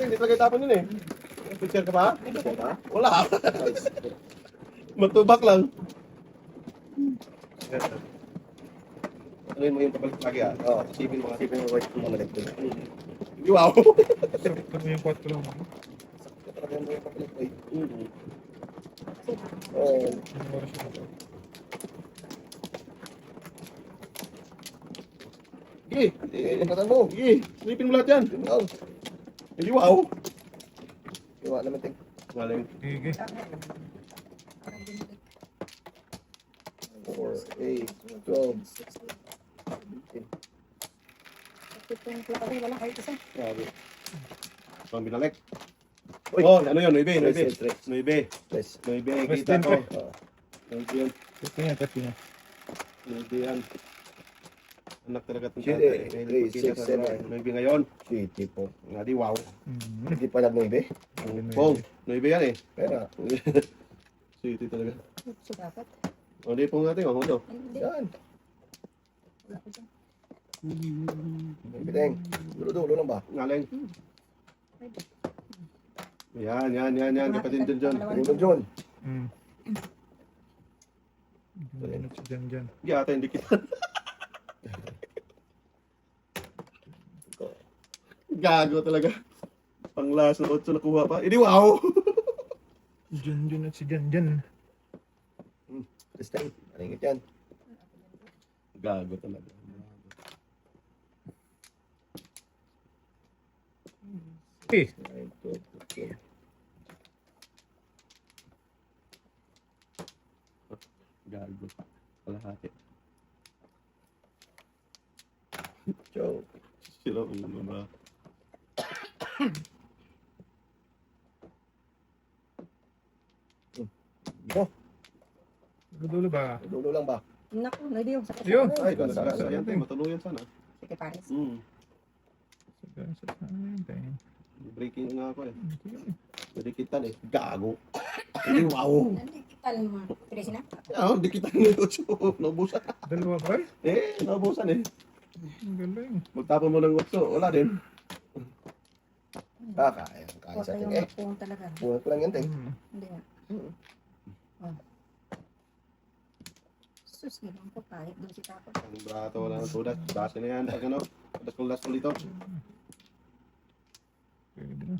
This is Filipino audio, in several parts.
hindi talaga tapon yun eh. Picture ka pa? Wala. Matubak lang. Ano mo yung pabalik lagi ah? Oo, isipin mo white kung mamalik doon. Wow! Ano yung 4 lang? Talaga mo yung pabalik white. Oo. Ano oras yun? Sige, pagkatan mo. Sige, silipin mo lahat yan. Hindi wow. Iwa naman ting. Walang. Sige. 4, 8, 12. Wala kahit isa. Grabe. Pang binalik. Oh, ano yun? 9. 9. 9. Kita ko. 9 yun. Ito yan, ito yan. 9 yan. Anak talaga itong Shit, tatay. 3, 6, 7. 9 ngayon. City po. Nga di wow. Hindi pa nag-9. Pong, 9 yan eh. Pero, City talaga. So, dapat. O, di pong natin. O, ito. Hindi. yan. Wala ko dyan. Biteng. Dulo-dulo lang ba? Ngaling. Yan. Kapatid dyan dyan. Dulo John. Ano si Jan Jan? Hindi ata hindi kita. Gago talaga. Panglas na 8 nakuha pa. Hindi wow! Jan Jan at si Jan Jan. Biteng. Alingit yan. Gago talaga. Eh, 9, 12, 15. Gago. Kalahati. Joe. Sila ulo ba? Oh, dulo ba? dulo lang ba? Naku, hindi yung sakit. Yun. Ay, yan tayo. Matulungan sana. Sige, pares. Breaking nga ako eh. Dikitan eh. Gago. Hindi wow. Nandikitan mo. Pwede na? Ah, dikitan nito. Naubusan. Dalawa ba? Naubusan eh. Ang galing. Magtapon mo ng utso. Wala din. Kaya Huwag sa atin kayong eh. magpuhon talaga. Buhat ko lang yan, Teng. Hindi nga. Sus, gano'n ko kahit doon si Tapo. Ang brato wala ng sudat. Base na yan. Pag ano. Daskol dito. Pwede na.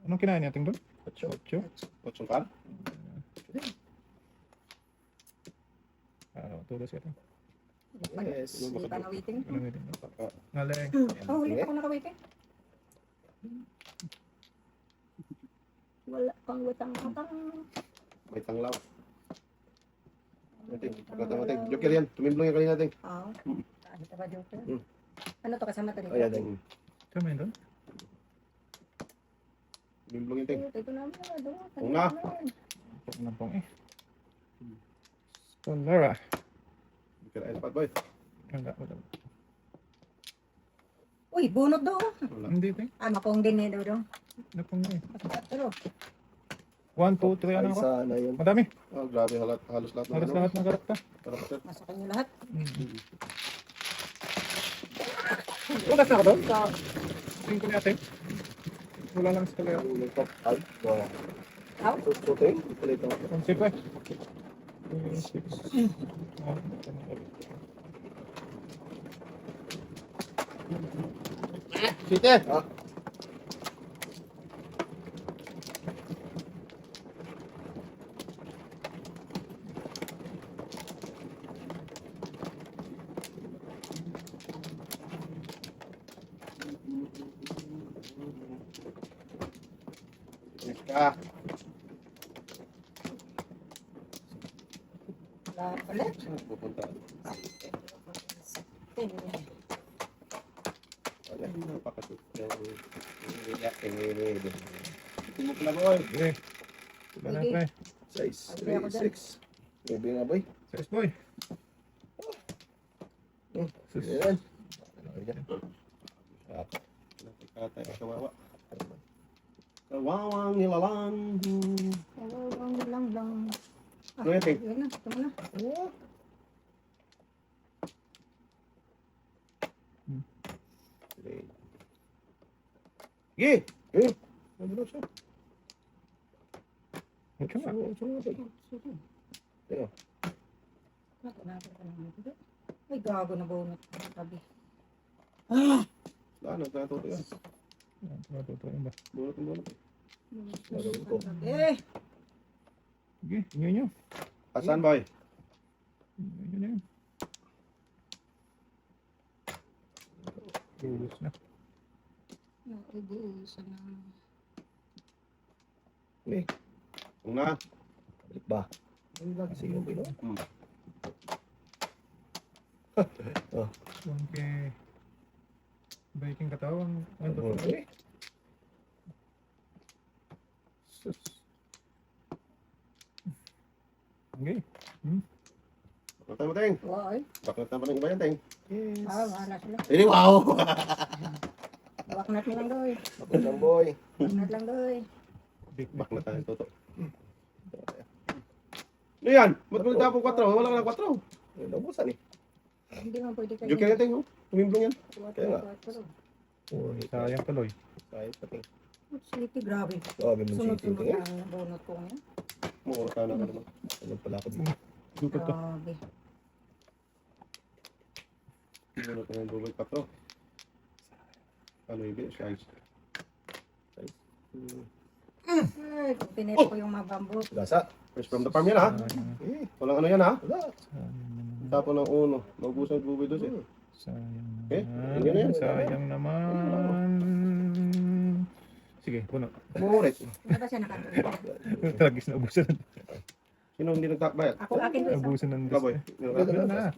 Anong kinain natin doon? Ocho. Otsong kan? Tulos ito. Yes. Hindi pa na-waiting. Anong ito? Ngaling. Oh, hindi pa ako naka-waiting. Wala pang watang-watang. May tanglaw. Nating. Joker yan. Tumimblong yan kanina natin. Oo. Ano ka ba, Joker? Hmm. Ano to kasama to dito? Ayan, Teng. Tama yun doon? Tumimblong yan ting. Ito naman. Oo nga. Pag nampong eh. Solara. Joker iPad boy. Wala. Uy, bunot do. Wala. Hindi ito eh. Mapong din eh do. Napong eh. Pero, 1, 2, 3, ano Ay, ako? sana yun. Madami. Oh, grabe. Halos lahat ng Halos ano. lahat ng karakter. Karakter. masukan nyo lahat. Wala na ako doon? Sa 5 natin. Wala lang sa kalaya. Ay, wow. How? So, Teng. Ito ito. Konsip eh. 6. Sige. Ka. Ulit? Pupunta. Napakasuk. Tingnan ko lang boy. Eh. Wala na pre. 6, 3, 6. Baby nga, boy. 6 boy. Sus. Ayan. Katay kawawa. Kawawang nilalang. Lang. Ano yan, Ting? Yun na, ito mo na. Sige! Eh, ano na siya? Mucho nga. Teka, Natin ka naman dito. Ay, gago na bunot. Tabi. Nagkatuto yan. Matutuin ba? Bunot. Nagawin ko. Eh! Sige, yun yun. Asan boy? Yun. Ubus na. Ubusan na. Eh, Una. balik ba? Sige, okay no? Okay. Baiking katawan. Ano to? Okay. Sus. Okay. Matay mo, Teng. Wow, eh. Bakit na pa ng iba yan, Teng? Yes. Wala sila. Eh, wow! Baknat mo lang doy. Ako lang, boy. Baknat lang doy. Big Bakit na tayo, Toto? Ano yan? Ba't mo nagtapong 4? Wala ka ng 4. Naubusan eh. Hindi man pwede kayo. Joke yan, Teng. Oh. Tumimblong yan. Kaya nga. Sayang tuloy. Sayang pati. City, grabe. Grabe mo si Sunod-sunod Tintin. ang bunot ko ngayon. Mukha ka na ka naman. Ano pala ako dito? Dukot to. Grabe. Bunot na yung bubay 4. Ano yung size? Ay, kung tinito ko yung mabambo. Gasa. Fresh from the farm yan, ha? Eh, Walang ano yan, ha? wala. Tapon ng uno. Naubusan yung bubay doon, eh. Sayang Eh, naman. yun na yan. Sayang naman. Sige, puno. Murit. Ano ba siya nakatulog? Tragis na ubusan. Sino hindi nagtakbayad? Ako akin ko isa. Ubusan ng Kaboy. Ano na?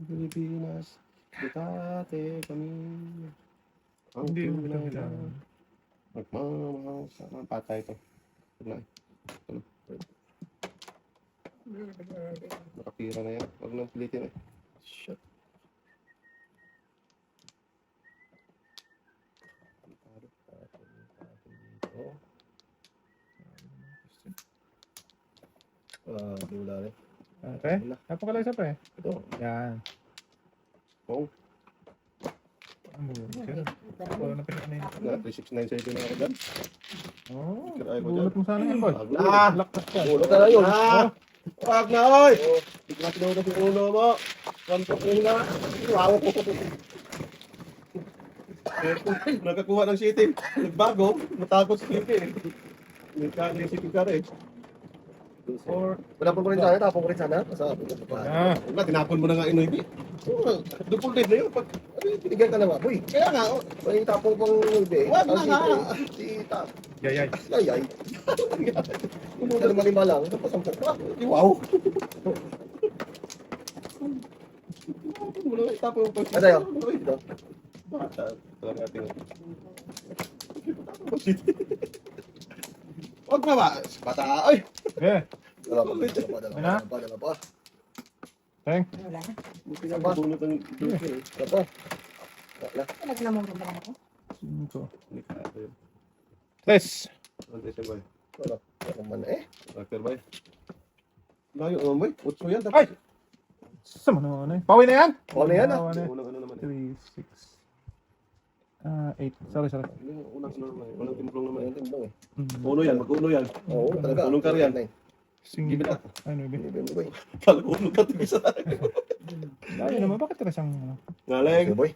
Pilipinas, Dutate kami. Ang Hindi mo tunay na kailangan. magmamahal sa mga patay ito. Nakapira na yan. Huwag nang pilitin eh. Shit. Wala rin. Okay. Napakalay sa pa eh. Ito. Yan. Oh, Ang bulo. Wala na pinakanin. na, 3697 na ako dyan. Oh, Kiray ko bulot mo sana yan, boy. Wag na! Laktas ka. Ulo ka na yun. Ah! Wag na, oy! Hindi ko na tinulog yung ulo mo. Kanto ko na. Wow! Nakakuha ng shitin. Nagbago. Natakot sa shitin. Nagka-shitin ka rin. Or, Tapon ko rin sana. Tapon ko rin sana. Sa ah, Huwag na, tinapon mo na nga Inoy. Double dead na yun. Pag, Pinigyan ka na ba? Uy, kaya nga, oh, may tapong pang hindi. Wag na nga. Si Tap. yayay. Yayay. Kung lima lang, napasampok pa. wow! Mula tapon mo pa. Ano yun? Ito. Bata. Talaga ating... Huwag na ba? Bata, ay! Yeah. Dala pa. Teng. Wala na. Buti nga bunot ng duke eh. Dala pa. Wala. Nagnamuro ba lang ako? 5. Delikado yun. Tres. Ano tayo ba? Wala. Wala man eh. Actor ba? Layo naman ba? Utso yan. Ay! Sama na ano eh. Pawi na yan? Wala na yan ah. Pawi na. Unang ano naman eh. 3, 6. 8. Sorry. Yung unang ano naman eh. Unang timplong naman Ayun eh. timbang eh. Uno yan, mag-uno yan. Oo, talaga. Unong karyan. Sing. Give it up. Ano ba? Binibigyan mo ba eh. Kala ko uno ka tigisa. Ay naman, bakit tres ang ano? Ngaling. Sige boy.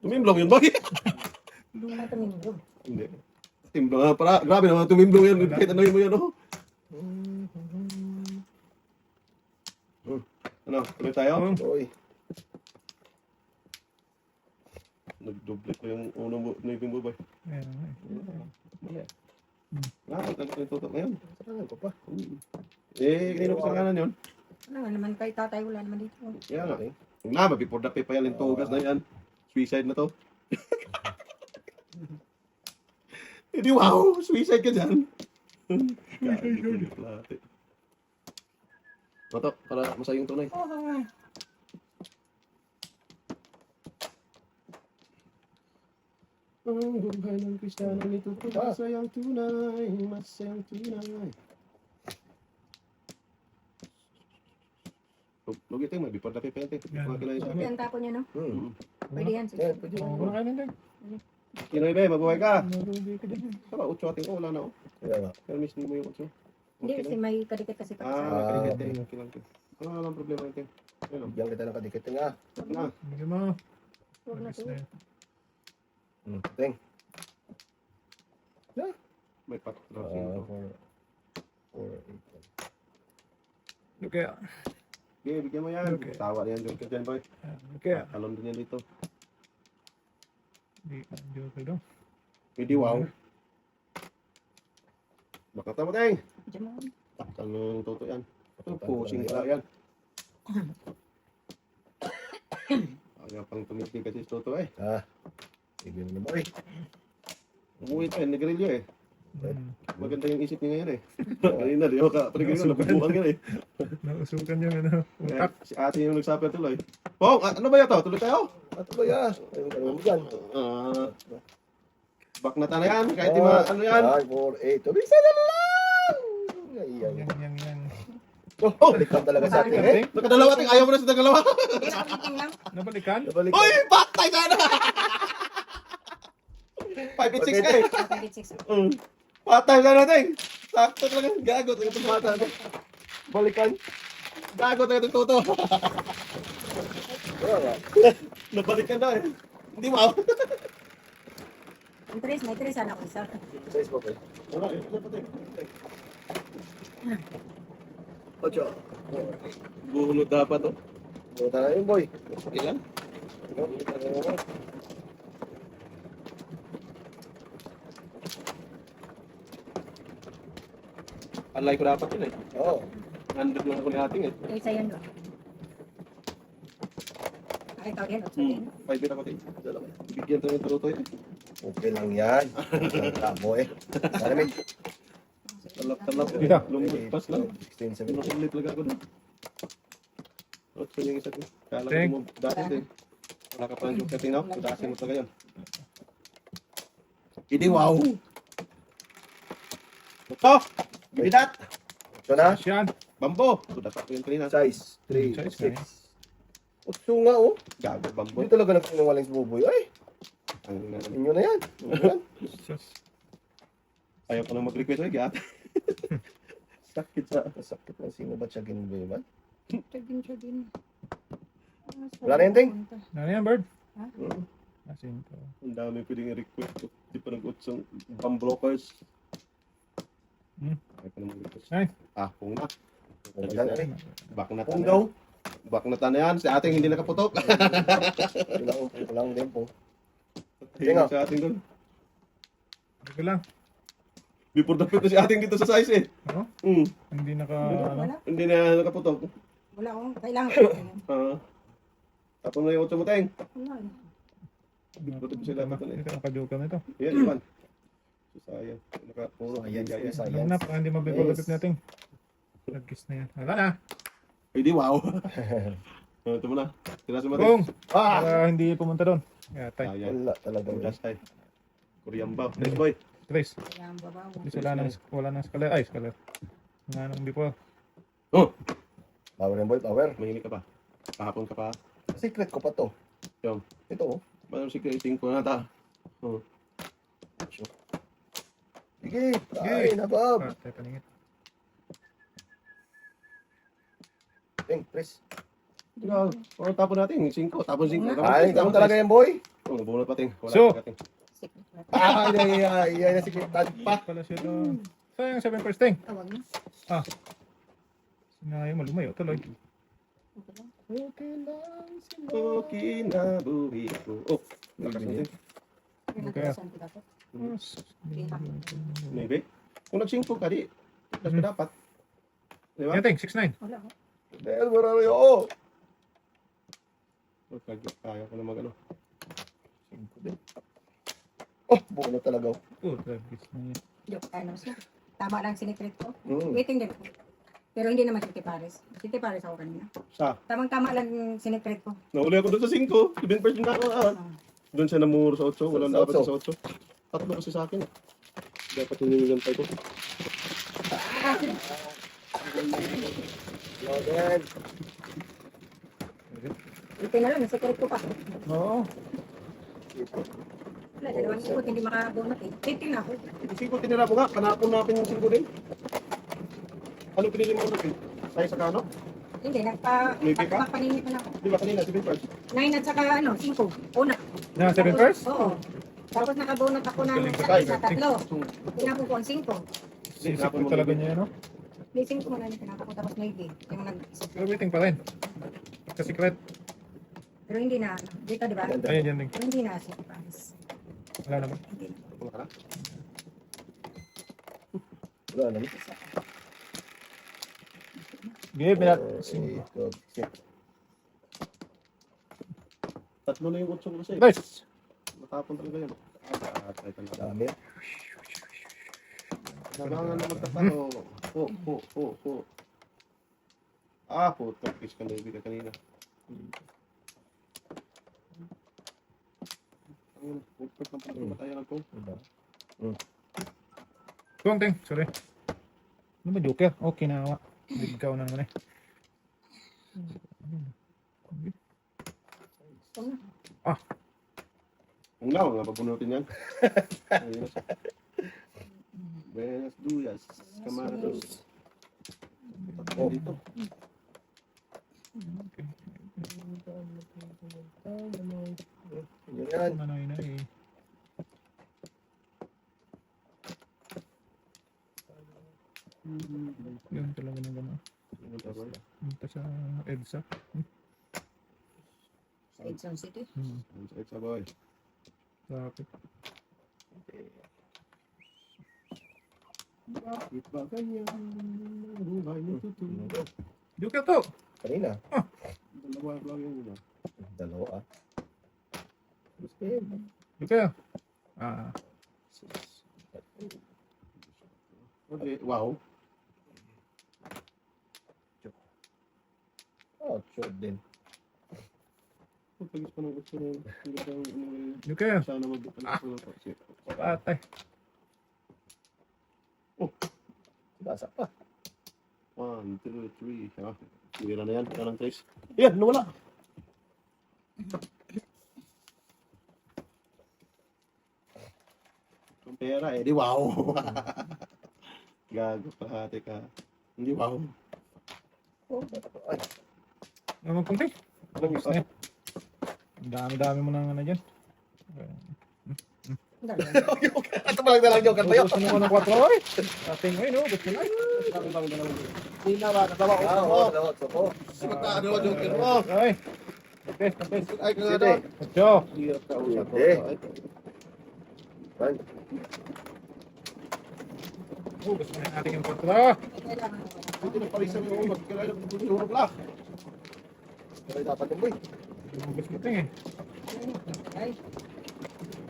Tumimblong yun ba? Ano tumingin? Hindi. Timblong nga para. Grabe naman tumimblong yan. Kahit ano mo yan oh. Ano? Tuloy tayo? Boy. Nagdoble ko yung unang naving bubay. Ayan. Bakit ang tutok ngayon? Saan ko pa? Eh, kanino ko sa kanan yun? Ano naman kay tatay, wala naman dito. Kaya nga. Huwag na, before the pay pa yan yung tugas na yan. Suicide na to. Hindi, wow! Suicide ka dyan. Suicide. Matok, para masayang tunay. Oh, Ang buhay ng Kristiyano nito po masayang tunay, masayang tunay. Lugi tayo, may bipod na pipente. Yan. Mga kinain sa Pwede akin. ang tapo niya, no? Hmm. Pwede yan. Sige. Yan, pwede Oo, yan. wala ka nandun. Kinoy be, mabuhay ka. Narugi ka dyan. Saka 8 ating wala na oh. Kaya nga. Pero miss mo yung 8. Hindi, kasi may kadikit kasi pa. Ah, kadikit eh. Okay lang. Walang problema ito. Ayun oh. Bigyan kita ng kadikit nga. Na, Bigyan mo. Huwag na Agis to. na yan. Ting. may pat. Ah, 4, 8. Okay. Okay, bigyan mo yan. Okay. Tawa na yan doon ka dyan, boy. Okay. Talon din yan dito. Hindi okay daw. Hindi wow. Baka tama tayong. Diyan mo. Talong toto yan. Pusing ka yan. Ayaw pang tumitig kasi sa toto eh. Ah. Sige mo na boy. Umuwi pa eh, nagrilyo eh. Hmm. Maganda yung isip niya ngayon eh. Ayun na, di ako ka-panigil ko, nabubuhan ka na eh. Nausukan yung ano. Utak. Si ate yung nagsabi tuloy. Pong, ano ba yato? Tuloy tayo? Ato ba ya? Ayun ka naman dyan. Baknata na yan, kahit di ma, ano yan. 5, 4, 8. Tumisa na lang! Ayan. Yan. Oh, Balikan talaga sa atin eh. nakadalawa ting ayaw mo na sa dalawa. Hindi na meeting lang. Nabalikan? Nabalikan. Uy, patay sana! 5 and 6 ka eh. 5 Patay sana ting. Sakto talaga, gago talaga itong bata natin. Balikan. Gago talaga itong toto. Kaya nga. Nabalikan na eh. Hindi mo. Ang tres, may tres sana ako isa. Size mo, boy. Wala, ito na patay. Ocho. Bunod dapat oh. Buta na yun, boy. Ilan? Alay ko dapat yun eh. Oo. 100 lang ako ni ating eh. Yung isa yan, no? Ay, ikaw din, otso din. 5 din ako din. Bigyan tayo ng turutoy eh. Okay lang yan. Tabo eh. Maraming. Talap-talap eh. Dito. Lumagpas lang. 16, 17. Pinukulit lang ako doon. Otso yung isa ko. Kala Teng. ko mo dati din. Wala ka pa ng joke kating now. Kudasin mo talaga yan. Hindi wow. Ito! Bidat! Ocho na. Siyan. Bambo! Sudat ako yun kanina. Size. 3, Size 6. na yan. Ocho nga oh. Gago bambo. Hindi talaga nagsinungaling si Buboy. Ay, Ang inyo na yan. Yan. Sus. ayaw ko nang mag-request ay gat. Sakit sa. Masakit na sino ba siya ginboy man? Chagin. Wala na yun, Ting? Ano yan, bird? Ha? Asin to. Ang dami pwedeng i-request. Di pa nag-utsong bambrokers. Ayaw ko nang mag-request. Ay. Kung na. Yan, ay. Baknat Kung na daw. yan. Baknat na yan. Si ating hindi nakaputok. Kulang din po. Tingnan sa ating doon. Sige lang. Before the fit si ating dito sa size eh. Oo? Hindi naka... Wala. Hindi na nakaputok. Wala akong kailangan. Tapos na yung 8 mo tayong. Wala. Butot sila pa doon eh. Ito, nakajoke na ito. Yan, iwan. Sayang. Puro Ayan, ayan. Alam na, baka hindi mabigolapit natin. Nag-kiss na yan. Wala na. Ay, di wow. Ito mo na. Tiraso mo Kung! rin. Para hindi pumunta doon. Yatay. Sayang. Wala talaga. Last time. Korean ba? Nice boy. Trace. Kaya ang babaw. At least wala nang scaler. Ay, scaler. Nga nung before. Oh! Power and boy, power. Mahinig ka pa. Kahapon ka pa. Secret ko pa to. Yung. Ito oh. Parang secreting ko na ta. Oh. Sige. Ay, nabab. Ah, tayo paningit. Ting, Chris. Ikaw. O, tapon natin. 5. Tapon 5. Ay, ikaw talaga yan, boy. Oh, bunot pa ting. Wala So. pa ting. Ay, na secret tag pa. Pala siya doon. Sayang 7 first thing. Tawag na. Sinayo mo, lumayo tuloy. Okay lang. Okay lang. Okay na buhi ko. Oh, lakas natin. Okay. Saan ko dapat? Maybe. Kung nag-5 ka, di. Tapos ka dapat. Di ba? Yan ting, 6-9. Wala ako. Dahil marami ako. Kaya ko na mag-ano. Oh, buo na talaga. Oh, nag-kiss na yan. Joke tayo naman siya. Tama lang sinitreat ko. Mm. Waiting din ako. Pero hindi naman City Paris. City Paris ako kanina. Sa? Tamang-tama lang yung sinitreat ko. Nauli ako doon sa 5. 7% na ako. Doon siya namuro sa 8. Walang Sa dapat 8. sa 8. Tatlo kasi sa akin. Dapat hiniligan pa ito. Loaded. Ito na lang, nasa ko pa. Oo. Wala, dalawang sipot, hindi makabunot eh. Titin ako. Yung singko tinira mo nga, kanapon natin yung singko din. Ano pinili mo ulit? Tayo sa kano? Hindi, May pipa? nagpapaninit na ako. Di ba kanina, 7 first? 9 at saka 5. Una. Na, 7 first? Oo. Tapos nakabunot ako ng Galing isa, tatlo. Tinapon ko ang 5. Sisip ko talaga niya, no? May 5 mo na tinapon ko, tapos 9. Yung nag-isa. Pero waiting pa rin. Ka-secret. Pero hindi na, dito di ba? Ayun, yan din. Pero hindi na, surprise. Wala naman. Hindi na. Wala ka na? Wala naman. Give me that. 4, 8, 12, 6. Tatlo na yung utso ko kasi. Nice! Matapon talaga yun. Try talaga. Dami. Nabangan na magtatalo. Po. Ah, puto. Fish ka na ibig kanina. Ayun, pupot ng pagkamataya ng kong. Kung ting, sorry. Ano ba, Joker? Okay na awa. Ligaw na naman eh. Kung na, nga pabunutin yan. Ayun na siya. Buenas duyas, camarados. Oh, dito. Yan. Manay na eh. Yun talaga ng gano'n. Punta sa EDSA. Sa Edson City. It's a boy. Traffic. Bakit ba ganyan? Buhay mo tutulo. Joker to! Kanina. Dalawa lang yun. Dalawa. Joker! Ah, Okay, wow. Oh, sure din. Pagpagis pa ng gusto na yun. Joker! Sana magbukas ko lang kasi. Patay. Basa pa. 1, 2, 3. Ah, tira na yan. Parang trace. Yan, nawala. Ang pera eh, di wow. Gago pa, teka. Hindi wow. Ay, Naman kung ting. Alam mo, Ayun. Ang dami-dami mo nang ano dyan. ito pa lang dalang joker tayo. Gusto mo ko ng 4 oy. Ating ay no, gusto na. hindi na ba? Natawa ko. Ah, Oh, dalawa. So, po. magkano ang joker mo? Ay. Tapos, tapos. Ay, kung ano? Sige. Ocho. Hirap ka usap ko. Sige. Man. Gusto na natin yung 4. Dito na parisan mo. Magkakaroon ng tulurog lang. Pero dapat yung boy. Gusto mo ting eh. Ay,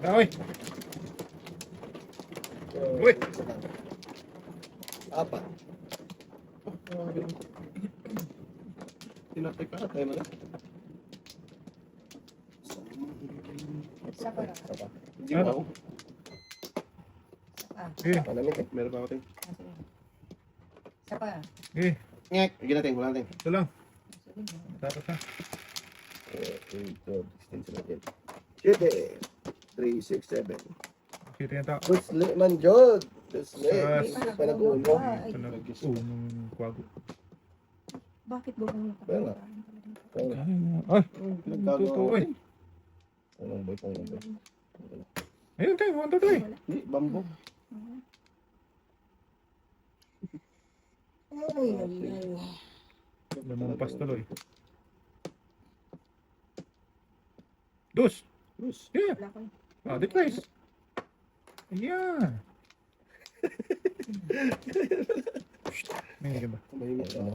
Ay. Uy. Apat. Tinatay ka na tayo na. isa pa. Hindi wow. Eh, Malamig eh. Meron pa ako ting. Isa pa. eh. Ngek, hindi natin, wala natin. Ito lang. Tapos na. 8, 12, 16, 17. 3, 6, 7. Kita yung tao. Kusli man jod. Kusli. Sa- Panag-uno. Ay, Nung kwago. bakit bubunot ako? Wala. Ay. Nagkagawa. Ay. Anong boy pang boy? Ayun tayo. 1, 2, 3. Hindi, bambo. Ay, ay, ay. Lumampas tuloy. Dos. Yes. Yeah. Wala ko. Ah, the place. Ayan. May ka ba? Mahimik ka. Tama.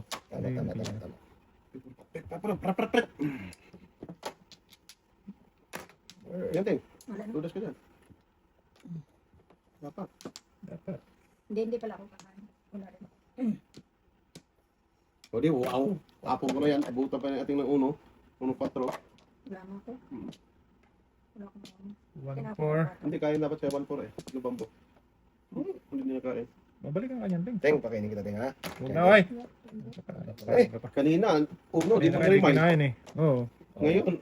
Yan, ting. Wala na. Dudas ka dyan. Dapat. Dapat. Hindi pala ako kakain. Wala rin. O di, wow. Tapong ko na yan. Abutan pa natin ng 1. 1-4. Wala mo ako. Wala akong 1, 4. Hindi, kaya dapat kaya 1-4 eh. Yung bambo. Hindi nila kaya. Mabalik ang kanyang ting. Teng, pakainin kita, Teng, ha? Huwag na, oy. Eh. Kanina, uno, di Hindi mo na kayo trimay. kinain eh. Oo. Ngayon,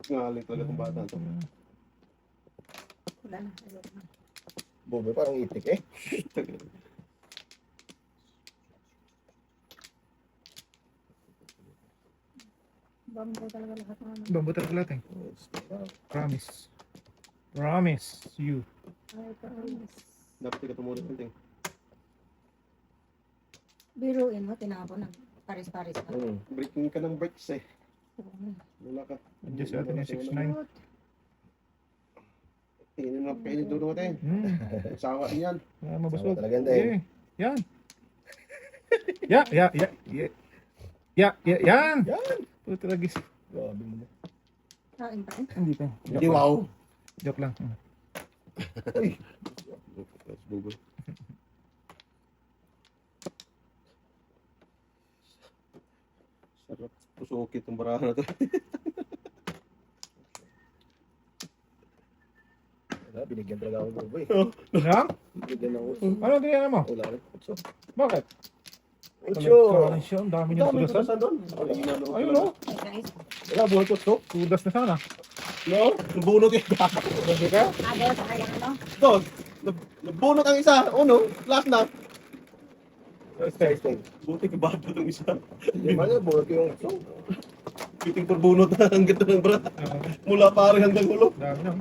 ngaling talaga kung bata to. Wala na. Ayoko na. Bobo, parang itik, eh. Bambo talaga lahat ng ano. Bambo talaga lahat eh. Promise. Promise you. Ay, promise. Dapat ka tumulit ng ting. Biruin mo, tinapon na. Paris-paris na. Breaking ka ng breaks eh. Wala ka. Adjust natin yung 6'9". Tingnan mo, kainin doon natin. Sawa din yan. Ah, mabusog. Sama talaga yan, Teng. Eh, yan. Ya. Yan. Yan! Puto lagis. Grabe mo. Kain pa rin. Hindi pa. Hindi, wow. Joke lang. Bugoy. Sarap. Pusukit itong barahan na to. Wala, binigyan talaga ako ng bobo, eh. Yan? Binigyan ako. Ano ganyan mo? Wala rin. Utso. Bakit? Utso! Ang dami niyong Dami ko tudasan. nasan doon. Ayun o. Ay, guys. Wala, buhay ko ito. Tudas na sana. No? Nabunot yung Hindi ka? Ado sa kaya ano? Doon. Nabunot ang isa. Uno, last na. Teng, Teng. Buti ka ba itong isa? Hindi man yan, buhat ko yung utso. Biting por bunot na ang ganda ng bra. Mula pare hanggang ulo. Dami na.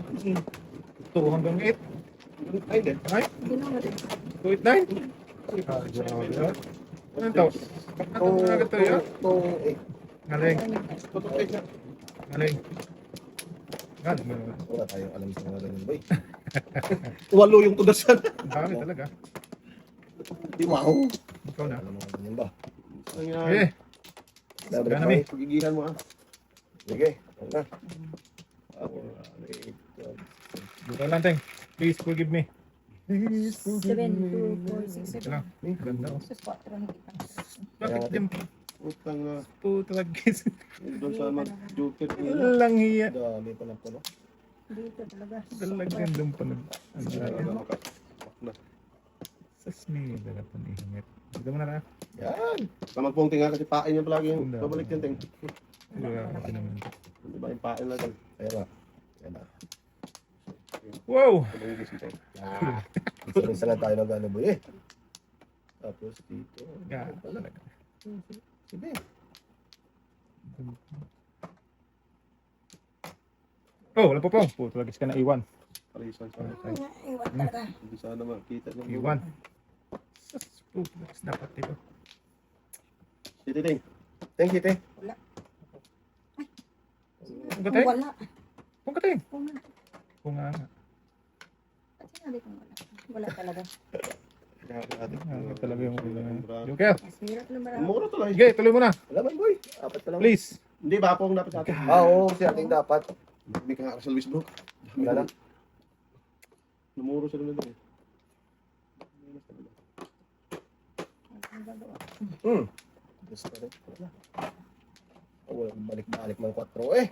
2 hanggang 8. Ay, hindi. Ay, Hindi na wala. 2, 8, 9. Ah, grabe. Anong to? Ano na agad to yun? Eh. Galing. Tutok na. Galing. Galing mo naman. Wala tayong alam sa mga ganyan, boy. Walo yung tudasan. Ang dami talaga. Di wow. Ikaw na. Alam mo mga ganyan ba? Ang yan. Eh, Dapat Gana, na, Mi. Pagigihan mo ah. sige. Ano na? dito lang, Teng. Please forgive me. 7, 2, 4, 6, Ito 7. lang. Ganda oh. Sus, 4 hindi pa. Bakit dyan? Utang na. Puto lagis. Doon sa mag-joker nila. Walang hiya. Dami pa ng puno. Dito talaga. Dalagyan doon pa nag... Ang Wala dami. na makapak na. Sasmi. Dala pa ni Hingit. Dito mo na na. Yan! Kamagpong tinga kasi pain yan palagi yung Ganda. babalik yan ting. Grabe naman. Di ba yung pain lang yan. Ayan na. Ayan na. Wow! Pabalik yung ting. Ah! Isa lang tayo ng ano, boy, eh. Tapos dito. Ganda talaga. Sige. Oh, wala po po. Puto lagis ka na iwan. Parisan sa Iwan talaga. hindi sana makita ng Iwan. Sas, puto lagis dapat dito. Sige ting. Thank you, Teng. Kung kateng? Wala. Kung kateng? Kung nga. Kung nga. At sinabi kong wala. Wala talaga. Talaga yung Joker. Mas hirap naman. Mura to lang. Sige, tuloy mo na. Wala man, boy. Apat pa lang. Please. Hindi ba ako ang dapat sa atin? Ah, oo. Si ating dapat. Hindi ka nga sa Luis Brook. Wala na. Namuro sila na doon. Gusto ko rin. Wala. Oh, wala. Balik-balik ng 4, eh.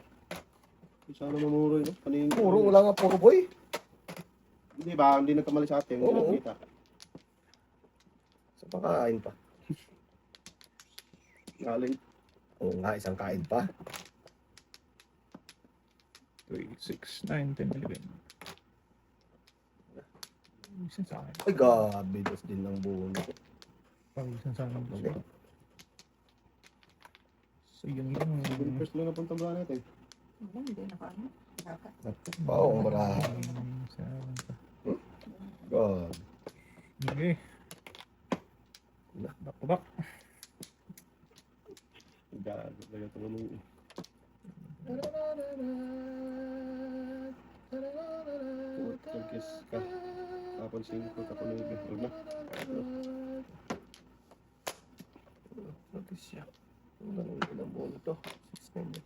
Sana mamuro yun. Kanina. Puro, wala nga puro, boy. Hindi ba? Hindi nagkamali sa atin. Hindi Oo. nakita. Sa pakain pa. Galing. Oo nga, isang kain pa. 3, 6, 9, 10, 11. Pawisan sa akin. Ay, gabi. Dos din ng buo nito. Pawisan sa akin. Okay. So, yun yung... First lang na puntambahan natin. Wala, hindi na paano. Dapat. Oo, marahan. God. Okay. Back to back. Gago. Lagyan ito naman yung... Focus ka. Kapansin ko. Kapansin ko. Huwag na. Notice siya. Ang ilang buo nito. 6'9".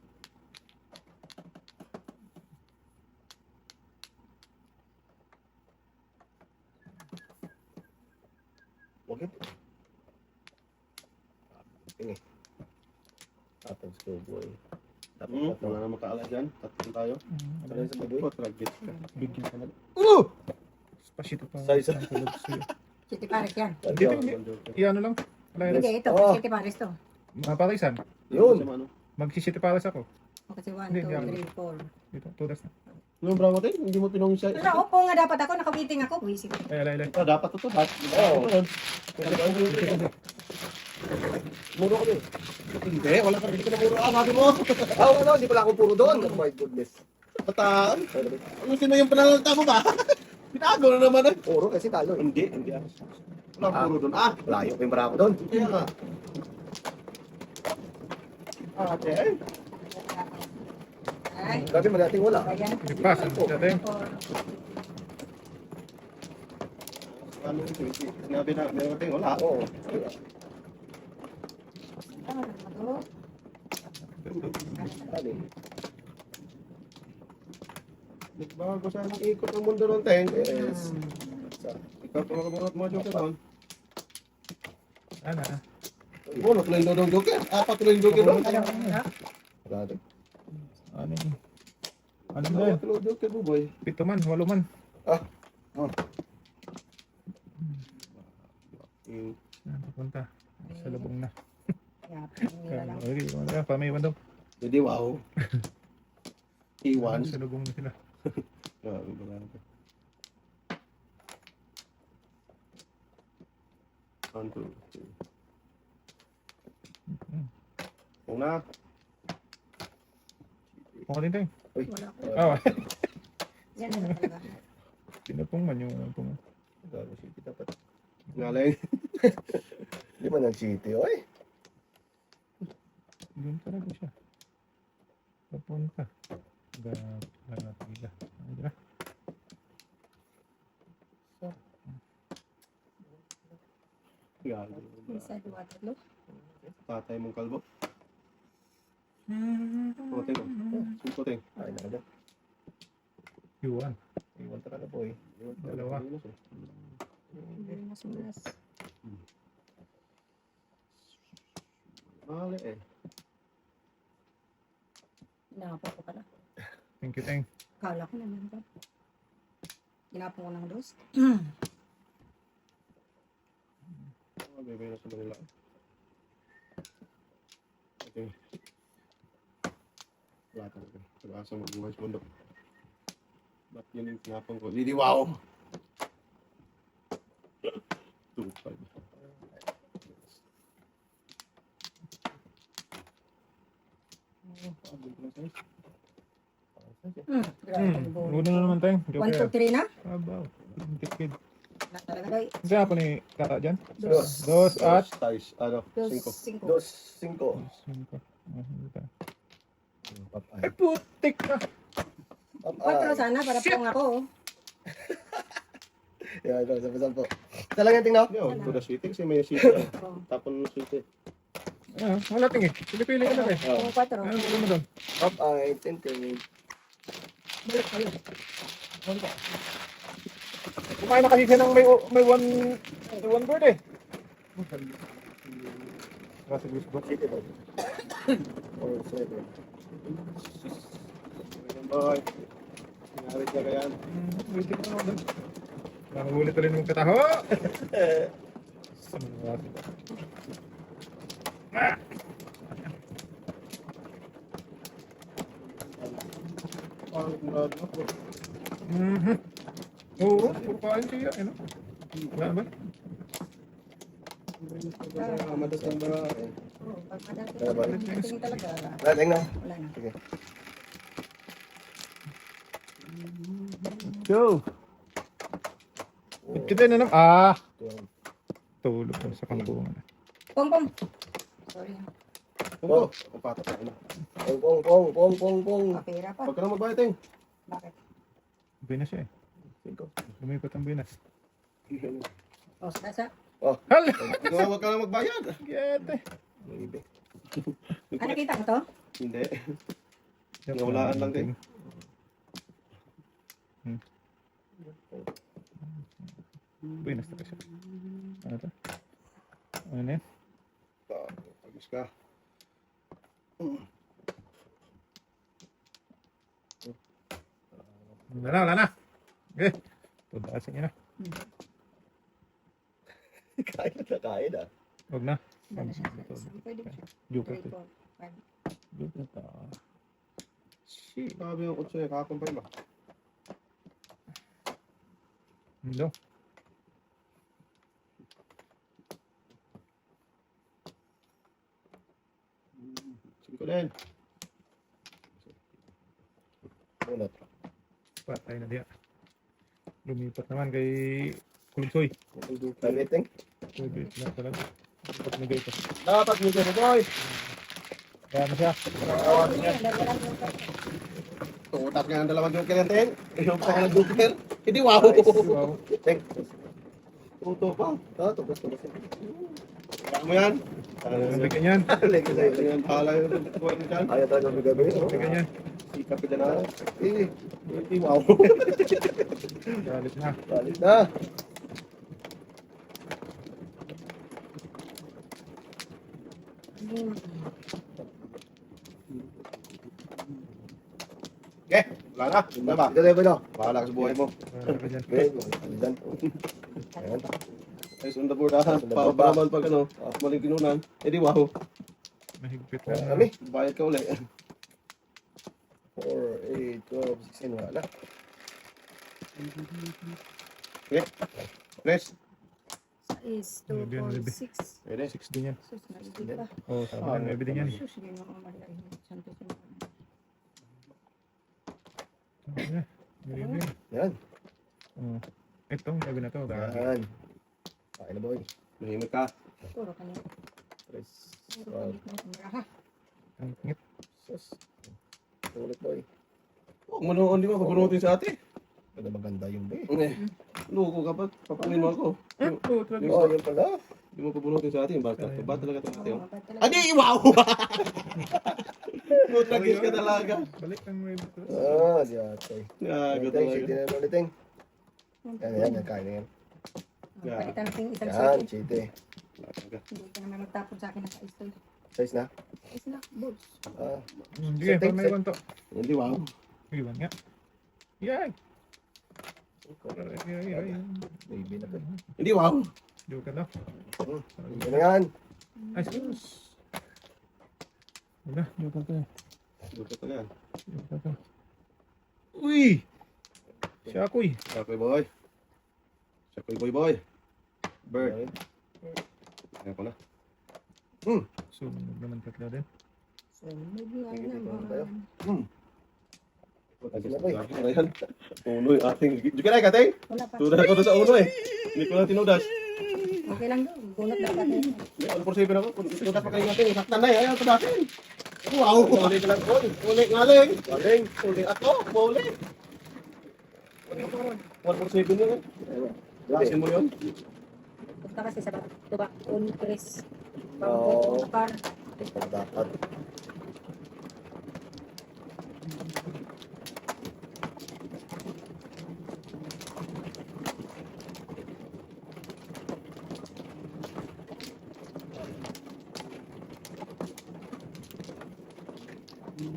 Wag ito. Tingin. Tapos go, boy. Dapat Wala na makaala dyan. Tatlo tayo. Ano sa baboy? Ito, tragit ka. Bigyan ka na. Oh! Spasito pa. Size. Tulog sa'yo. City Paris yan. Dito, hindi. Iano lang. Wala yun. Hindi, ito. Oh. Oo. City Paris to. Maparisan. Yun. Ano? Mag-City Palace ako. O kasi 1, Hindi, 2, hindi 3, 4. Dito, tudas na. Yung bravo tayo, hindi mo pinong siya. Nakaupo nga dapat ako. Nakabiting ako. Buisit. Alay. Ah, dapat ito. Oo. Muro ko din. Hindi, wala ka rin ka na puro. Ah, sabi mo. Ano, hindi pala ako puro doon. Oh my goodness. Bataan. Ano sino yung panalanta mo ba? Pinago na naman eh. Puro kasi talo eh. Hindi. Wala puro doon. Ah, Layo ko yung barako doon. kaya nga. Ate, eh. Ay. Grabe mo dating wala. Ayan. Hindi pa, dati. 4. Ano, sinabi na, meron tayong wala. Oo. Tama na ito. Ano eh. Bago sa anong ikot ng mundo ng teng. Yes. Ikaw pa makaburot mo, Joker, doon. Ano? Ano, tuloy doon ng Joker. Apat tuloy yung Joker doon. Grabe. Ano yun? Ano ba Ano, yun? tuloy Joker, buboy. 7 man, 8 man. Saan papunta? Sa lubong na. Okay, pamaiwan daw. Jadi wow. Iwan. Sa lubong na sila. Grabe, grabe. One, two, three. Una. Mukha din tayo. Wala ko. Ah, Yan na talaga. pinapong man yung pong. Grabe city dapat. Ngaling. Di ba ng city, oy? Doon talaga siya. Papunta. Gagapila. Ano na? Galing. Isa, dua, tatlo. Tatay mong kalbo. Puting. Puting. Ay, nada. Yuan. Iwan talaga po eh. Dalawa. Mas. Mali eh. Ginapon ko pala. Thank you, Teng. Kala ko naman ba? Ginapon ko ng dos. Bebe na sa Manila. Okay. Wala talaga. Pag-asa mag-uwas bundok. Ba't yun yung sinapang ko? Hindi, wow! 2-5. Una na naman, Teng. 1, 2, 3 na? Abaw. Tikid. Wala talaga daw. Kasi ako ni Kata dyan. Dos. Dos at... Ties. Ano? Dos, 5. 5. 2, 5. Ay, putik ka! 4 sana para pong ako. Yan, sampo. Isa lang yung tingnan. Yo, to the city kasi may city. Oh. Tapon ng city. Ah, wala ting eh. Pili-pili ka lang eh. Oh, 4. Ano gusto mo doon? Up, ay, 10. Balik kayo. Kumain na kasi siya ng may one bird eh. Kasi gusto. City ba? Or 7. Ayan, boy. Sinarit niya kaya. Wait ko na doon. Nangulit ulit ng kataho. Oo, puro kain siya. Ano? Wala ba? Madating ba? Oh, pag madating talaga. Tingnan. Wala na. Sige. Go! Kita na naman. Ah! 12. Tulog ko sa kampungan. Pong, pong. Sorry. Pungko. Ang patak na. Pong. Kapira pa. Huwag ka na magbayad, Teng. Bakit? Binas siya eh. 5. Lumipat ang binas. Oh, sasa. Hala! Huwag ka na magbayad. Gete! Maybe. Ah, nakita mo to? Hindi. Nawalaan lang din. Binas talaga siya. Ano to? Ano na yan? Pagis ka. Wala na. Okay. Tudasin niya na. Kain na kain ah. Huwag na. Wala siya sa isang. Pwede ba siya? Joker 3, to. 4, 5. Joker to. Shit. Sabi yung kutso niya, kakakumpay ba? Hello. Singko din. Bunot. Patay na diya. Lumipat naman kay Kulugsoy. Pamiting. Pwede na talaga. Dapat nagay ito. Dapat mo dyan, boy! Kaya na siya. Tutak nga ang dalawang joker yan, Teng. Iyong pa ka ng joker. Hindi, wow! Wow. Teng. Tuto pa. Tubos. Kaya mo yan. Nabigyan yan. Lagi sa'yo. Ayan, pala yung tuwan mo dyan. Ayaw tayo ng gabi. Nabigyan yan. Sikap ka dyan na. Hindi, wow. Galit na. Balik na. Okay, wala na. Wala ba? Ito tayo ba no? Bahala ka sa buhay mo. Para dyan. Okay, dyan. Ayan. Ay, sunda board ha. Pa naman pag ano, maling kinunan. Eh di wow. Mahigpit Ayan na. kami. Bayad ka ulit. 4, 8, 12, 16, wala na. Press. 6, 2, 4, 6. Pwede. 6 din yan. Sus, nalibig ka. Oo, sabi na. May din yan. Sus, hindi mo ako malaki. Santo sa mga. Sabi na. May din. Yan. Oo. Itong sabi na to. Galit. Yan. Kain na boy. Mahimik ka. Puro kanina. Press. Puro kanina ng kamera. Ang ngit. Sus. Ulit boy. Huwag mo noon, di ba? Papunutin sa ate. Maganda yung boy. Loko ka pa. Papunin mo ako. Oh, yun pala. Hindi mo papunutin sa ate. Bata. Bata talaga ito ate. Oo, mabad talaga. Adi, wow! Mutragis ka talaga. Balik ang may dito. Ah, di ate. Gago Teng, talaga. chiti na ulit, Teng. Yan, kain na yan. Palitan natin isang Yan, shot. chiti. Hindi ka naman magtapon sa akin ng size to. Size na? Size na, balls. Ah, Sige, pag may konto. Hindi, wow. Iwan nga. Yay! Ay. baby na to. Hindi, wow. Joker na. Yan na yan. Ay, sus. Wala, joker to. Dito ka yan. Joker to. Uy! Siya ako eh. Sakoy boy. Sakoy boy boy. Bird. Ayan ko na. Sumunod naman tatlo din. Sunog nga naman. Lagi na boy. Ayan. Uno yung ating. Juga na kating. Wala pa. Tudas ako doon sa uno eh. Hindi ko lang tinudas. Okay lang daw. Gunot na natin. Hindi, ano por sabihin ako? Kung tinudas pa kayo natin. Saktan na eh. Ayaw tudasin. Wow. Uli ka lang. Uli ngaling. Galing. Uli ako. Uli. 147 yun eh. Lasin mo yun. Punta kasi sa tuba. Uncres. Oo. Par. Dapat.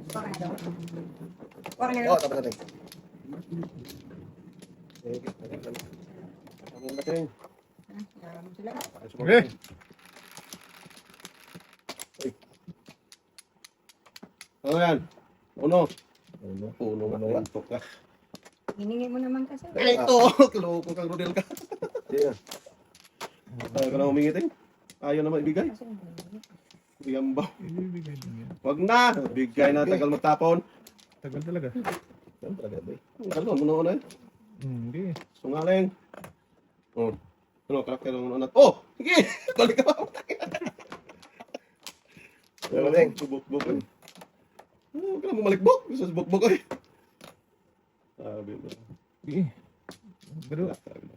Parang na daw. Parang na Oh, daw. tapos natin. Ano natin? Yaman sila. Okay. Ano yan? Uno. Uno. Uno Uno nga. nga. ka. Hiningi mo naman kasi. Ay, ito! Kaloko kang Rodel ka. Yan. Ayaw ka na humingitin. Ayaw naman ibigay. Kasi hindi. Bigyan ba? Ibibigay din yan. Wag na! Bigay na, tagal magtapon. Tagal talaga. Yan talaga boy. Ano, muna eh. Hindi. Sungaling. Oh. Ano, karakter ng unat. Oh! Sige! Balik ka pa. Ano Teng? Bubuk-buk eh. Huwag ka na bumalikbok. Gusto sa bukbok eh. Sabi mo. Sige. Gado. Sabi mo.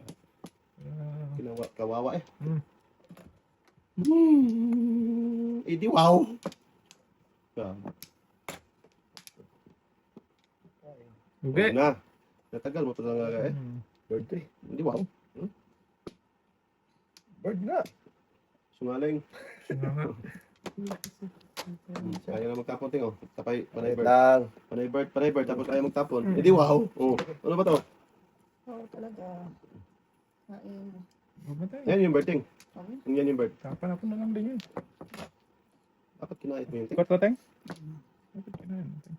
Ah, Kinawa, kawawa eh. Hmm. Idi wow! Okay. Na. Natagal mo pa lang nga eh. Bird 3. Hindi wow. Bird nga. Sungaling. Nga nga. Ayaw na magtapon ting oh. Tapay, panay Wait bird. lang. Panay bird, tapos ayaw magtapon. Hindi wow. Oh. Ano ba to? Oo, talaga. Kain. Mamatay. Yan yung birding. Okay. Yan yung bird. Tapan ako na lang din yun. Dapat kinait mo yun, Ting. Kot ko, Teng. Bakit kinain mo, Teng?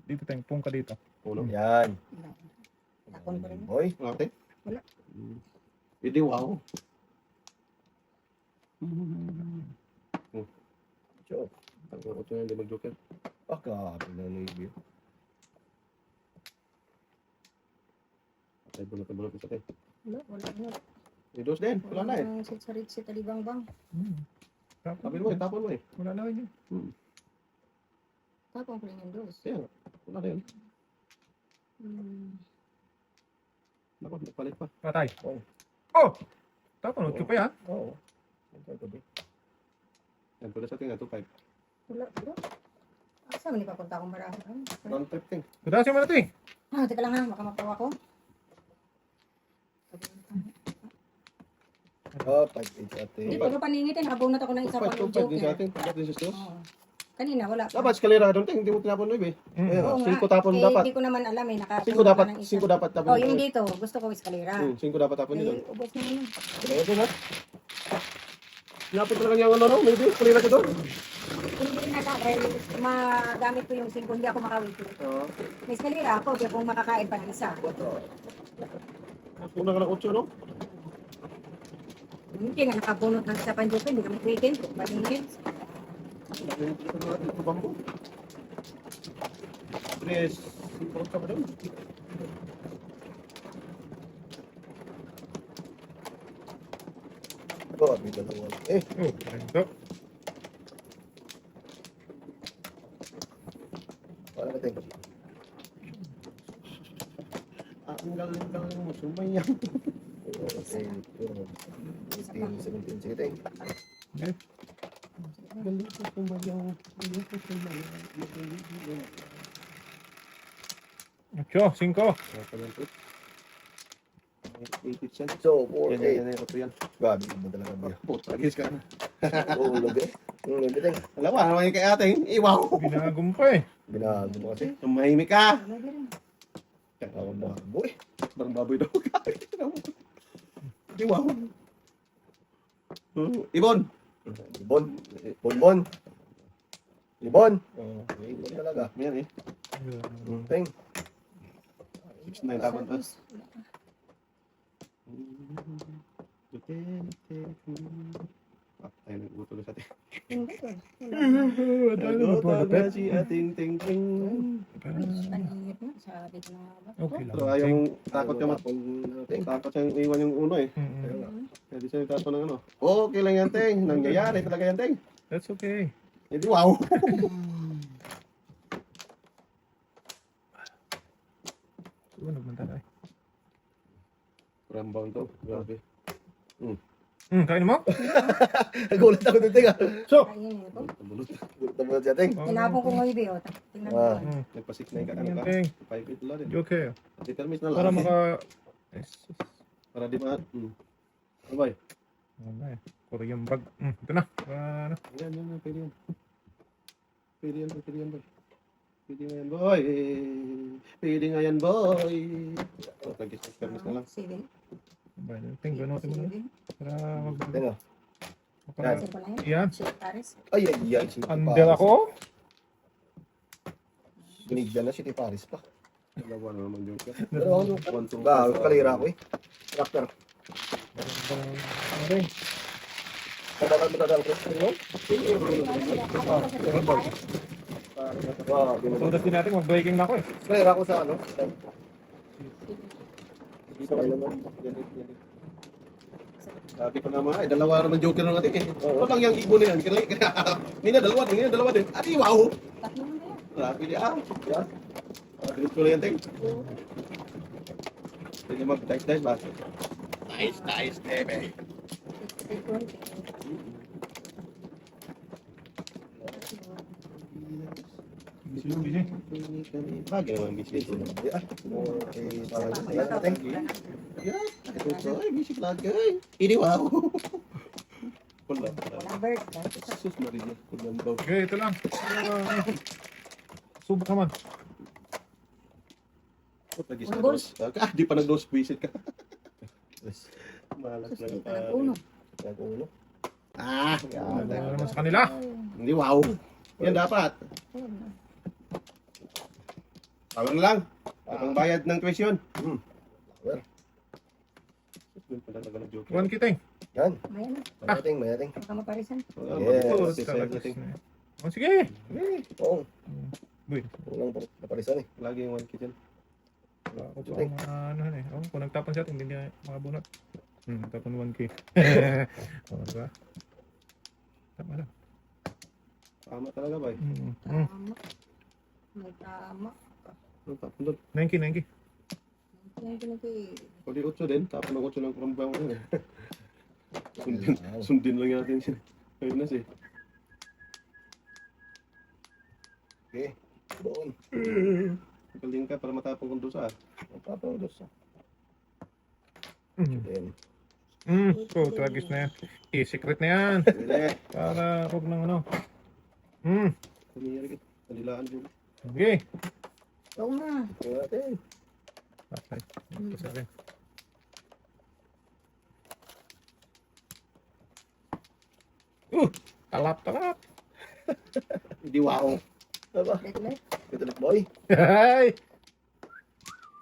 Dito, Teng. Pung ka dito. Uno. Yan. Tapon ko rin. Boy. Wala, Ting? Wala. Hindi, wow. Sure. Ang ito yan, hindi mag-joker. Ah, grabe na review. Ay, bunot sa Ting. Wala. May dos din. Wala na eh. Ang sit-sarit si Talibang-bang. Tapon mo eh, tapon mo eh. Wala na yun. Tapon ko rin yung dos. Kaya nga. Wala na yun. Dapat magpalit pa. Patay. Oh. Oh! Tapon, ko pa yan. Oo. Ito, ito, ito. Yan, pula sa Ting, 2-5. Wala. Asa man ipapunta akong marami. Round trip, Ting. Kudasin mo na, Teng. Teka lang ha, baka mapawa ko. Ah, 5-8 sa Hindi, atin. pag paningit nakabunot ako ng isa pang 5-2-5 din sa joker. atin. Dapat din sa dos. Oo. Kanina, wala pa. Dapat eskalera doon, Ting. Hindi mo tinapon mo eh. Oo nga. 5 tapon Eh, dapat. Hindi ko naman alam eh. 5 dapat. 5 dapat tapon. Oh, yung dito. Gusto ko eskalera. 5 dapat tapon dito. Eh, ubos na naman. Kaya doon ha. Pinapit talaga niya ang ano, maybe. Kulira ka doon. Hindi rin dahil magamit ko yung 5, hindi ako makawiti. Oo. May eskalera ako, hindi ako makakain pa ng isa. Una ka ng 8, no? Hindi nga nakabunot ng isa pang joker, hindi kami weekend. Paningit. Ito bambo. Tres. Ipon ka ba doon? Oh, may dalawa. Eh, Oh, ito. paano natin? Ang galing mo. Sumayang. Okay, 18, 17, sige tayo. Okay. Galing ko sumayang. Galing ko sumayang. Ocho, 5. 80 cents. So, 4, Yan, 8. yan, ito yan. Gabi mo talaga ba? Putagis ka na. Ulog eh. Ulog eh. Alam mo, ano yung kay ate? Iwaw. Binagong pa eh. Binago mo kasi. Tumahimik ka. Ano din? Ako mo. Boy. Parang baboy daw. Iwaw. Ibon. Libon. Bonbon. Libon. Oh, libon talaga. Yan eh. Teng. 6-9 tapon to. Patay ng utol sa atin. Hindi ko. Nagotag na si ating ting-ting. Paningit na, sabi ko na ba? Okay lang. So ayaw mong takot ka mat. Teng. Takot siyang iwan yung uno eh. Kaya di siya nagtato ng ano. Okay lang yan, Teng. Nangyayari talaga yan, Teng. That's okay. Hindi, wow. Sunog man tayo. Rambaw ito. Grabe. Kain mo? Nagulat ako dito nga. So! Ayun yun ito. Bulot. Gulat na muna siya, Teng. Tinapon ko ngayon eh. Tingnan mo. Ah. Nagpa-6-9 ka ano Yan, ka. Teng. 5-8 lang din. Okay. Determines na lang. Para maka... Para di ma... Ano ba eh? Okay. Korean bag. Ito na. Ano? Yan, pwede yan. Pwede yan, pwede yan, boy. Pwede nga yan, boy. Pwede nga yan, boy. Oh, nag-experiment na lang. 7. Teng, ganotin mo na. Para mag... Teng ah. Para... Sir ko na yun. Yan. Sir Paris. Ay, ay, ay. City Under Paris. ako. Binigyan na City Paris pa. Dalawa na naman yung Pero ako yung 1-2. kalira ko eh. Tractor. Okay. Kadal ko. Wow, Tudas din natin, mag-breaking na ako eh. kalira ko sa ano. Dito kayo naman. Sabi ko naman, ay dalawa naman joker ng ating eh. Ano lang yung ibo na yan? Mina dalawa din. Ati, wow! Tatlo na yan. Grabe di ah. Yan. Bilis ko lang yan, Teng. Pwede mag-dice ba? Nice, baby. Busy. Bagay naman busy. Ah, okay. Ayan natin. Yeah, ito ko. Ay, busy lagi. Ini wow. Wala. Walang bird. Sus Maria. Kulang daw. Okay, ito lang. Subok naman. Lagi sa dos. Di pa nag-dos visit ka. Yes. Malas Sus, lang hindi ka pare. nag-uno. Nag-uno. Ah, Ano yan. naman sa kanila? Hindi wow. Yan dapat. Ayun na. Tawag na lang. Ang bayad ng tuition. Well, Yun pala talaga ng joke. 1 kiteng. yan. Mayan na. Mayating, mayating. Baka maparisan. Yes. Oh, Si Sir talaga. natin. Oh, sige. Oo. Uy, Walang napalisan eh. Lagi yung 1 kitchen. ako pa ano eh. Oh, kung nagtapon siya, hindi niya makabunot. Tapon 1K. Oh, diba? Tama lang. Tama talaga ba eh. Tama. May tama. Ang tapon doon. 9K. Yan pinag-i- Pwede 8 din. Tapon ng 8 ng kurambang ko eh. Sundin lang natin siya. Ayun na siya. Okay. Doon. Galing ka para matapong kung doon sa. Magpapangulos. Then, So, tragis na yan. Secret na yan. Pwede. Para huwag nang ano. Kumiyari kita. Kanilaan din. Sige. Oo nga. tingnan natin. Okay. Ito sa akin. Talap. Hindi wow. Ano ba? Ulit-ulit. Ito ulit, boy. Ay!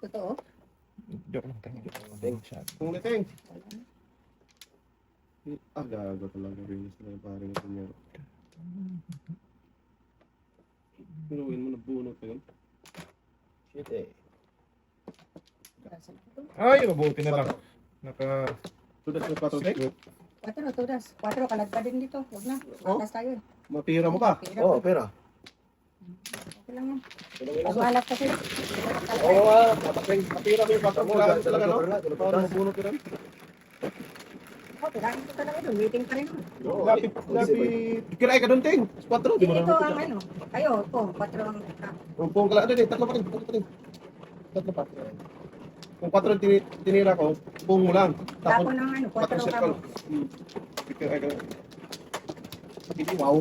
Totoo. Joke lang. Thank you. Ting. Kung nating. Ah, gago talaga rin sila yung pare natin niya. Pinuhin mo na bunot pa yun. Shit eh. Ay, mabuti na lang. Naka... Sudat mo 4 ting? 4, tudas. 4, kalag pa din dito. Huwag na. Oh? Matas tayo. Mapira mo pa. Pira Oo, pa. pera. Okay lang yan. Pera. Pagbalak kasi. Oo nga. Mapira mo yung 4 kailangan talaga no? Para mabunot ka rin. Ako, tirahin ko talaga doon. Meeting pa rin. Oo. Lapit. Kiray ka doon ting. 4. Di mo Ito na ang ano. Kayo, po. 4 ang... Umpong ka lang. Ano din? 3 pa rin. 3 pa rin. 3 pa. Kung 4 tinira ko, pung mo lang. Tapo ng ano. 4 4 ka mo. Kiray ka lang. Hindi wow.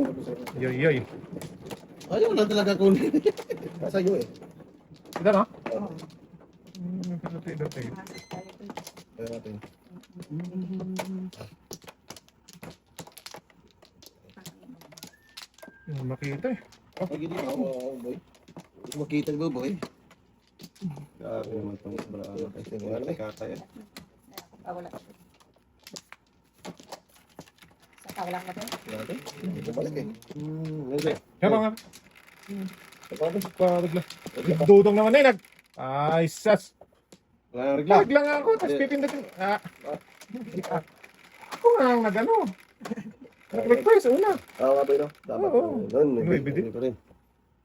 Yoy. Ayaw lang talaga kunin. Nasa iyo eh. Ito no? Oo. Dati. Pera natin. Makita eh. Pag hindi wow. Oo, boy. Makita mo boy. Grabe naman itong sobrang Kasi wala na katay eh. Wala. Saka wala ka din. Tingnan natin. Hindi bumalik eh. Hindi. Kaya nga. Tapos, Paragla. Dudong naman eh. Ay, sas. Wala nang regla. Lag lang ako. Tapos pipindutin. Ako nga ang nagano. Nag-request una. nga boy no? Dapat. Oo. Doon. Ano, ibigay? Hindi ko rin.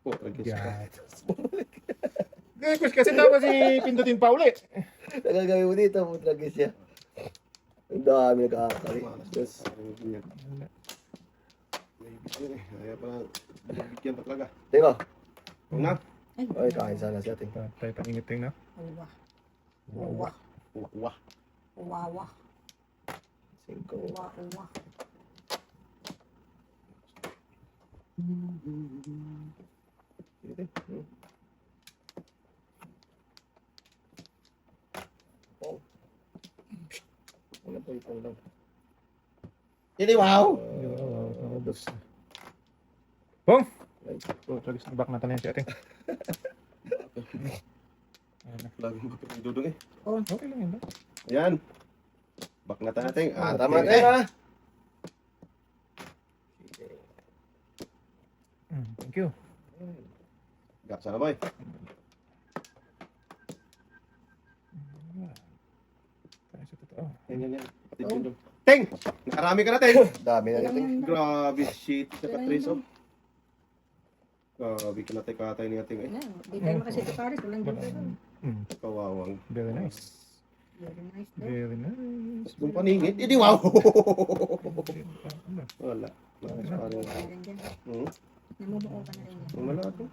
Oh, tragis. Request kasi dapat si pindutin pa ulit. Nagagawin mo dito. Putragis siya. Ang dami nagkakali. Yes. Kaya pa, bigyan pa talaga. Tingnan. Na? Ay, kain sana siya. Tingnan. Tayo pangingiting na. Uwa. Uwa. Wah. Uwawa. 5. Uwa. Uwa. Ano po ito lang? Hindi wow. Bong! So, tragis na back natin yan si ating. Lagi mo pa dudong eh. Okay lang yun ba? Ayan. Back na tayo natin. Tama na tayo ha. Thank you. Gaksa na boy. Tayo sa totoo. Yan. Patid yun doon. Ting! Nakarami ka na, Ting! Dami na Ilang natin. yan ba? Grabe shit sa Ilang Patrice, yan oh. Grabe ka na tayo katay ni ating eh. Ano, di tayo makasito Paris. Walang dito doon. Kawawang. Very nice. Very nice daw. Very nice. Yung paningit, hindi wow! Ano? Wala. Parang, Meron dyan. Namumuo ka na rin yan. wala ito.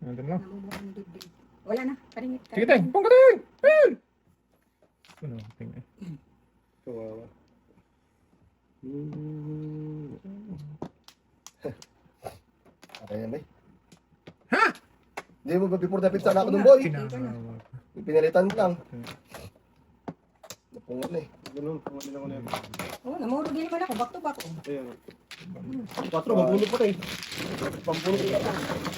Nandun lang. Namumuo ang dibdib. Wala na. Paringit. Sige tayo. Bong ka tayo! Ano? Tingnan eh. Kawawa. Okay yan, boy. Ha? Hindi mo ba before dapat sana ako ng boy? Kinakawa. Pinalitan ko lang. Kung ano eh. Ganun, kung ano lang ako na yan. Oo, namuro din naman ako. Back to back. Oh. Ayan. 4, mabunod pa rin. Pambunod ko lang.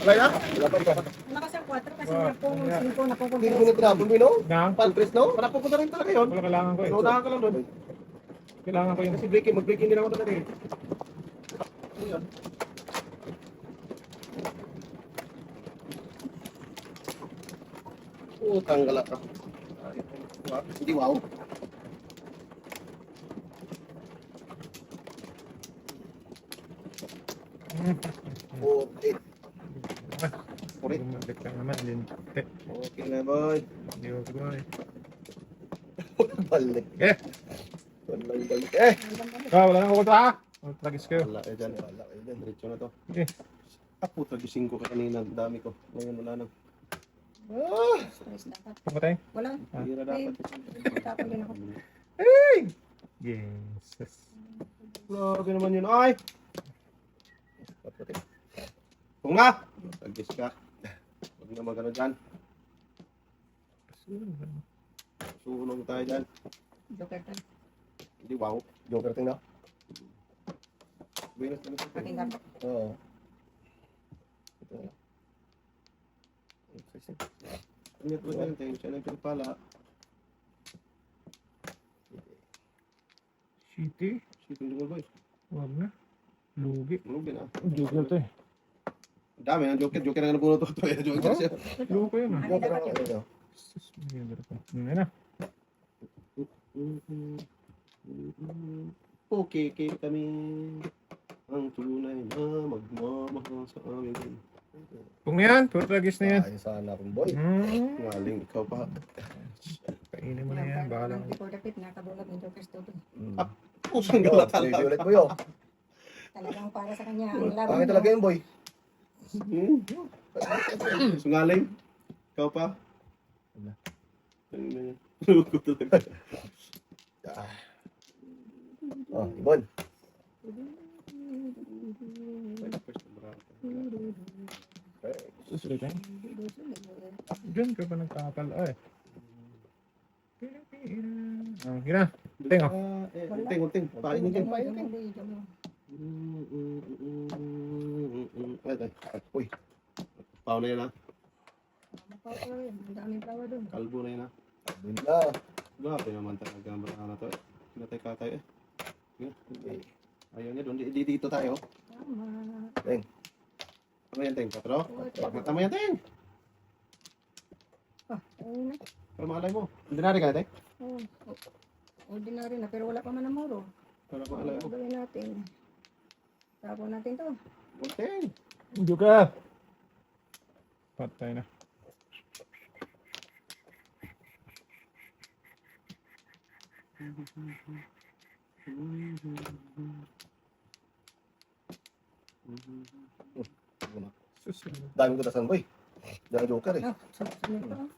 Alay na? Wala pa rin. Malakas ang 4 kasi Wow. napong 5 na Hindi mo na tinapon mo, no? Nang? Palpres, no? Para pupunta rin talaga yun. Wala kailangan ko eh. Naunahan ka lang doon. Kailangan ko yung... Kasi breaking, mag-breaking din ako talaga eh. Ayan. Tanggal ka. Hindi wow. Okay. Ulit. Bumalik ka naman. Linte. Okay na boy. Hindi ko boy. Balik. Eh! Walang balik. Wala nang kukunta ha? Tragis kayo. Wala eh dyan. Wala kayo dyan. Diretso na to. Eh. Ako, tragising ko kanina. Ang dami ko. Ngayon wala na. Stress dapat. Pumatay? Wala. Hira dapat. Tapon din ako. Yes. Grabe naman yun. Ay! Kung na! Tragis ka. Huwag na magano dyan. Sunog tayo dyan. Joker time. Hindi wow. Joker ting na? Venus na Aking dapat. Oo. Ito na. Ingat mo yan. Tayo siya ng pinapala. City? Sipin mo boy. Huwag na. Lugi. Lugi na. Joker to eh. Ang dami ng Joker. Joker na napuno to. Joker siya. Lugi yun ah. Aking dapat yun. Sus, maganda pa. Ano na? Okay, kami ang tunay na magmamahal sa amin. Kung yan, puro tragis na yan. Ayun sana akong boy. Ngaling, ikaw pa. Kainin mo na yan. Bahala ka. Before the pit, nakabunod ng Joker Studio. Pusang gala talaga. Ulit boy, oh. Talagang para sa kanya. Ang laban Pangit niya. talaga yun, boy. Sungaling, ikaw pa. Wala. Lugo talaga. Oh, Ibon. Susunod yan. Diyan ka pa nagkakal. Ay. Gina. Ting, oh. Unting, unting. Painin dyan. Uy. Pao na yan ha. Ang daming flower doon. Kalbo na yan ha. Abon na. Grabe naman talaga ang banana to eh. Pinatay-katay eh. Ayaw niya doon. Dito tayo. Tama. Ano yan, Teng? Patro? Mata mo yan, Teng! Ayun na. Pero malay mo. Ordinary ka na, Teng? Oh, ordinary na, pero wala pa man ang muro. Para malay mo. Gawin natin. Tapon natin to. Oh, Teng! Joker. Patay na. Susunod. Daming kutasan, boy. Diyan Joker eh. Ah, sunod to.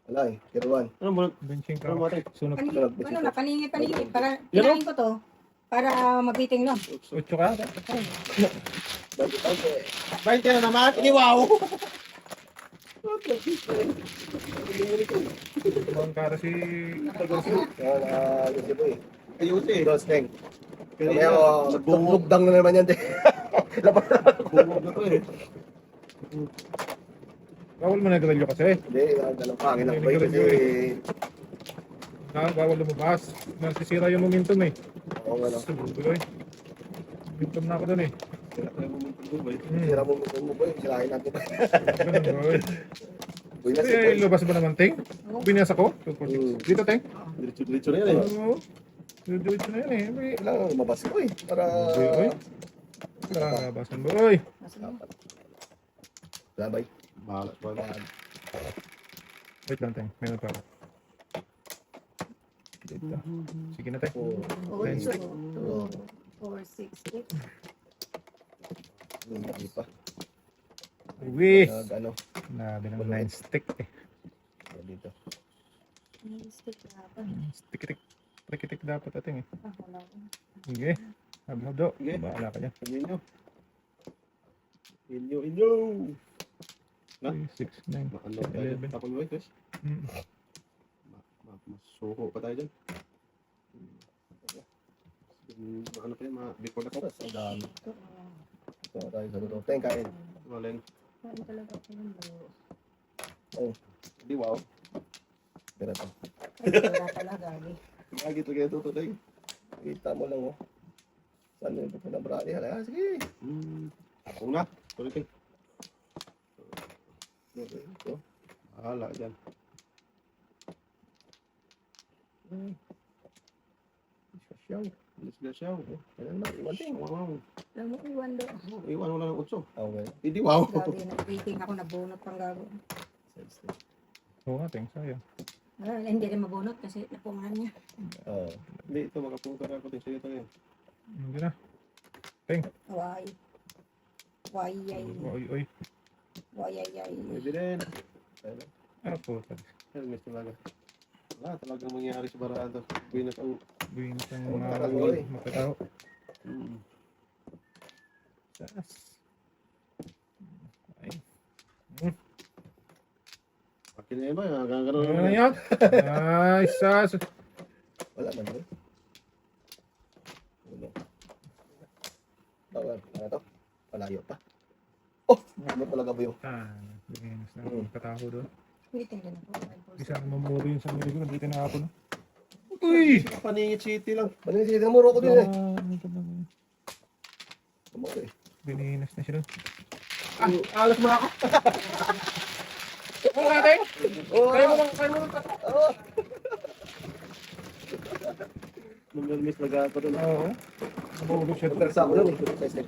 Wala eh. Kiruan. Ano mo? Benching ka. Ano mo, Teng? Sunod. Ano na, paningin. Para, Yan, kinain ko to. Para mabiting lang. Ocho ka? Bakit tayo eh. Bain ka na naman! Hindi wow! Ibang kara si... Yan, si boy. Ayun eh. Dos, Teng. Kaya Kaya niya, bugdang na naman yan, Teng. bungog na to eh. Bawal mo na gawin kasi. Hindi, dalang pangin ang boy kasi... Bawal lumabas. Nasisira yung momentum eh. Oo nga lang. Tuloy. Momentum na ako dun eh. Sira mo mo boy. Sirahin natin. Ganun boy. Boy na si boy. Eh, lubas ba naman, Ting? Binasa ko? 246. Dito, Ting? Diretso na yan eh. Oo. Diretso na yan eh. Boy. Kailangan lumabas ko eh. Para... Boy. Labasan, boy. Labay. Bahala. Wait lang, Ting. Meron pa ako. Dito. Sige na, Ting. 4, 6, 8. Hindi pa. Uwi. Ano? Nabi ng 9 stick eh. Dito. Stick na pa. Stick-tick. Trick-tick dapat ating eh. Ah, wala ko. Sige. Sabi mo do. Sige. Bahala ka dyan. Inyo. Na? 3, 6, 9, Ano tayo? 11. Tapos mo, Chris? Mas suko pa tayo dyan. Ano pa yun, mga before the cook. Ang dami. Ito, ah. Ito na tayo sa luto. Teng, kain. Maling. Kain talaga ako ng buo. Di wow. Pero ito. Ay, wala talaga. Eh. Lagi ito kaya tutuloy. Kita mo lang, oh. Saan yung ito pinabrali? Hala, sige. Ako na. Tuloy kayo. Ito. Bahala dyan. Sasyaw. Let's go siya. Ayan na, iwan ting. Wow. Alam mo, iwan do. Iwan mo lang ng utso. Okay. Hindi wow. Gabi, nag-waiting ako, nabunot pang gago. Oo nga, thanks. Sayang. Ah, hindi rin mabunot kasi napungan niya. Oo. Hindi, ito makapunta na ako din sa'yo ito yan. Hindi na. Why? Why, yay. Oy, oy. Why, yay, yay. Pwede din. Ah, po. Helmet talaga. Wala talagang mangyari sa baraan to. Binas ang... Buwing isang Oh, mga tarangoy. magkatao. Mm. Sas. Ay. Akin na yun ba? Gano'n Ano na yan? Ay, sas. Wala man doon. Ano? Bawal. Ano to? Palayo pa. Oh! Ano talaga ba yung? Ah, buwing isang magkatao doon. Waiting din ako. Isa ang mamuro yun sa mga dito na ako, no? Uy! Paningit city lang. Maling sige, muro ko din eh. Tumuro eh. Binihinas na siya doon. Alas mo ako. Oo nga, Teng! Oo! Kaya mo lang. Oo! Nung miss nag-aapa doon. Oo. Mamuro siya doon. Pagkarsa ko lang eh.